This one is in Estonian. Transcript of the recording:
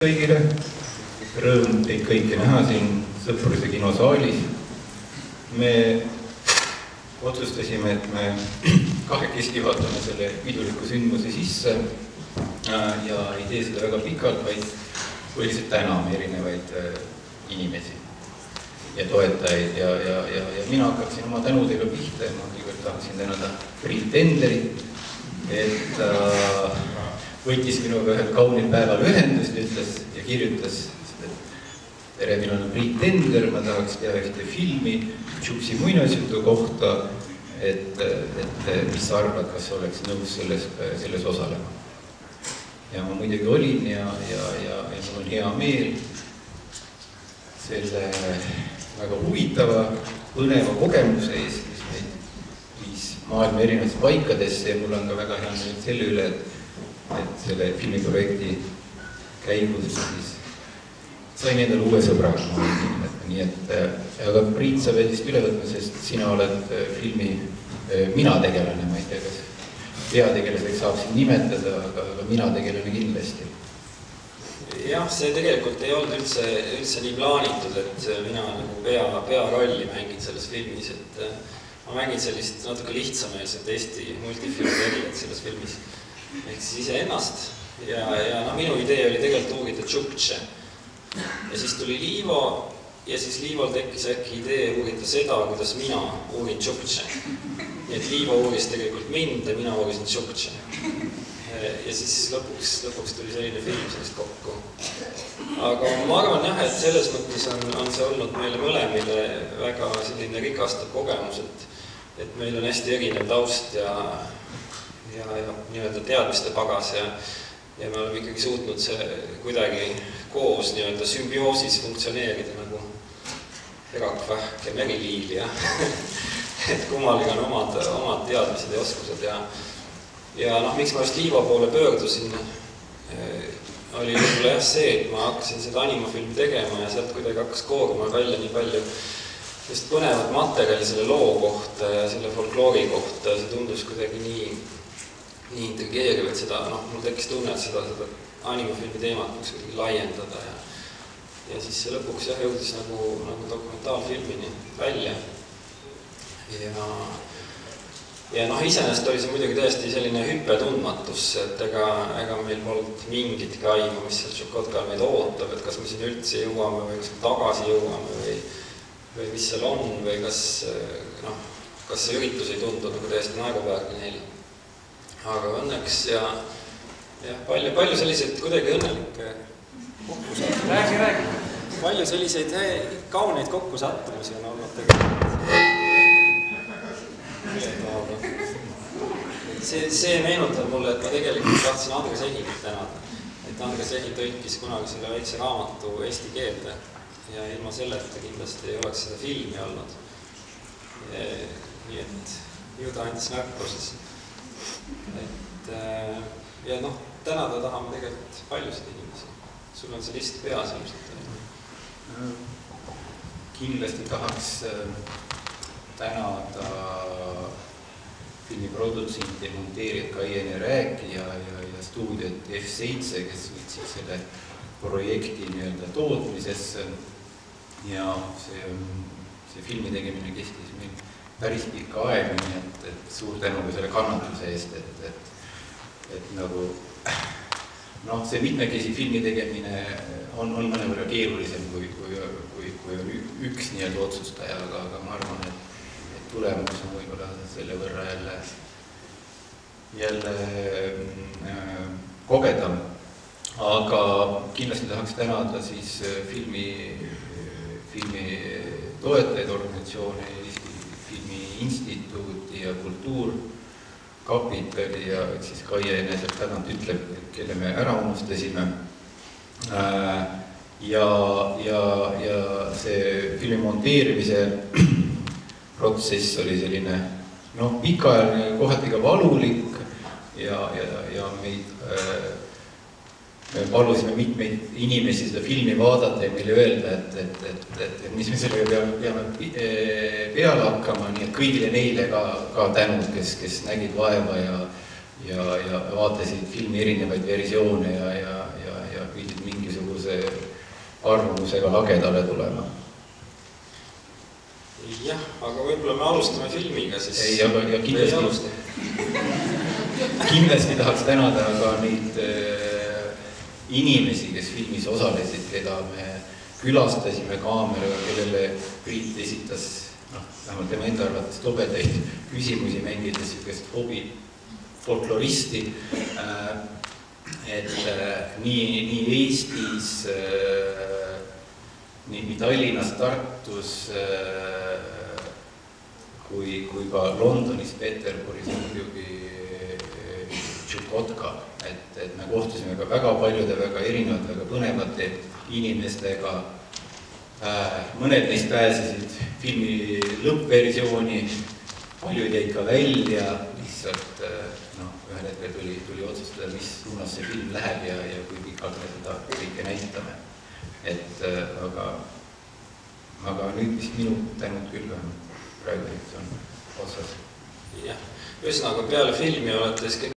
Kõigile rõõm teid kõiki näha siin Sõpruse kinosaalis. Me otsustasime, et me kahekesti juhatame selle piduliku sündmuse sisse ja ei tee seda väga pikalt, vaid põhiliselt täname erinevaid inimesi ja toetajaid ja mina hakkaksin oma tänudega pihta ja ma kõigepealt tahaksin tänada Priit Endlerit, et võttis minuga ühel kaunil päeval ühendust, ütles ja kirjutas, et tere, mina olen Priit Endler, ma tahaks teha ühte filmi Tšupsi muinasjutu kohta, et mis sa arvad, kas oleks nõus selles osalema. Ja ma muidugi olin ja mul on hea meel selle väga huvitava, põneva kogemuse ees, mis meid viis maailma erinevates paikadesse ja mul on ka väga hea meel selle üle, et selle filmiprojekti käigus siis sain endale uue sõbraga, nii et aga Priit, sa pead vist üle võtma, sest sina oled filmi mina tegelane, ma ei tea, kas peategelaseks saab siin nimetada, aga mina tegelane kindlasti. Jah, see tegelikult ei olnud üldse nii plaanitud, et mina nagu pearolli mängin selles filmis, et ma mängin sellist natuke lihtsameelset Eesti multifilmi selles filmis. Ehk siis ise ennast ja minu idee oli tegelikult uurida Tšuktše. Ja siis tuli Liivo ja siis Liivol tekkis äkki idee uurida seda, kuidas mina uurin Tšuktše. Nii et Liivo uuris tegelikult mind ja mina uurisin Tšuktše. Ja siis lõpuks tuli selline film sellist kokku. Aga ma arvan jah, et selles mõttes on see olnud meile mõlemile väga selline rikastav kogemus, et meil on hästi erinev taust ja nii-öelda teadmiste pagas ja me oleme ikkagi suutnud see kuidagi koos nii-öelda sümbioosis funktsioneerida nagu Herakvähk ja Meriliil ja et kummalgi on omad teadmised ja oskused ja miks ma just Liivo poole pöördusin, oli võib-olla jah see, et ma hakkasin seda animafilmi tegema ja sealt kuidagi hakkas kooruma välja nii palju just põnevat materjali selle loo kohta ja selle folkloori kohta, see tundus kuidagi nii intrigeeriv, et seda, mul tekkis tunne, et seda animafilmi teemat võiks kuidagi laiendada ja siis see lõpuks jah jõudis nagu dokumentaalfilmini välja ja iseenesest oli see muidugi tõesti selline hüppe tundmatusse, et ega meil polnud mingit aimu, mis seal Tšukotkal meid ootab, et kas me siin üldse jõuame või kas me tagasi jõuame või mis seal on või kas see üritus ei tundu nagu täiesti naeruväärne neile. Aga õnneks ja palju selliseid kuidagi õnnelikke kokkusattumisi. Räägi. Palju selliseid kauneid kokkusattumusi on olnud tegelikult. See meenutab mulle, et ma tegelikult tahtsin Andres Ehilit tänada. Et Andres Ehil tõlkis kunagi selle väikse raamatu eesti keelde ja ilma selleta kindlasti ei oleks seda filmi olnud. Nii et ju ta andis märku siis. Ja tänada tahame tegelikult paljusid inimesi. Sul on see list peas ilmselt. Kindlasti tahaks tänada filmiprodutsent ja monteerijad Kaien ja Rääki ja stuudiot F7, kes võtsid selle projekti nii-öelda tootmisesse ja see filmi tegemine kestis meil päris pikka aega, nii et suur tänu ka selle kannatuse eest, et nagu see mitmekesi filmi tegemine on mõnevõrra keerulisem kui on üks nii-öelda otsustaja, aga ma arvan, et tulemus on võib-olla selle võrra jälle kogedam. Aga kindlasti tahaks tänada siis filmi toetajaid organisatsioone, Instituuti ja Kultuurkapitali ja siis Kaien ja sealt tagant ütleb, kelle me ära unustasime. Ja see filmi monteerimise protsess oli selline pikaajaline, kohati ka valulik ja me palusime mitmeid inimesi seda filmi vaadata ja meile öelda, et mis me sellega peame peale hakkama, nii et kõigile neile ka tänud, kes nägid vaeva ja vaatasid filmi erinevaid versioone ja püüdsid mingisugust arvamusega lagedale tulema. Jah, aga võib-olla me alustame filmiga, siis... Ei, aga kindlasti tahaks tänada ka neid inimesi, kes filmis osalesid, keda me külastasime kaameraga, kellele Priit esitas, vähemalt tema enda arvates tobedaid küsimusi mängides sükest hobi folkloristi. Et nii Eestis, nii Tallinnas, Tartus kui ka Londonis, Peterburis muidugi Tšukotka, et me kohtusime ka väga paljude, väga erinevate, väga põnevate inimestega. Mõned neist pääsesid filmi lõppversiooni, paljud jäid ka välja, lihtsalt ühel hetkel tuli otsustada, mis suunas see film läheb ja kui pikalt me seda kõike näitame. Aga nüüd vist minu tänud küll praegu on otsas. Jah, ühesõnaga peale filmi olete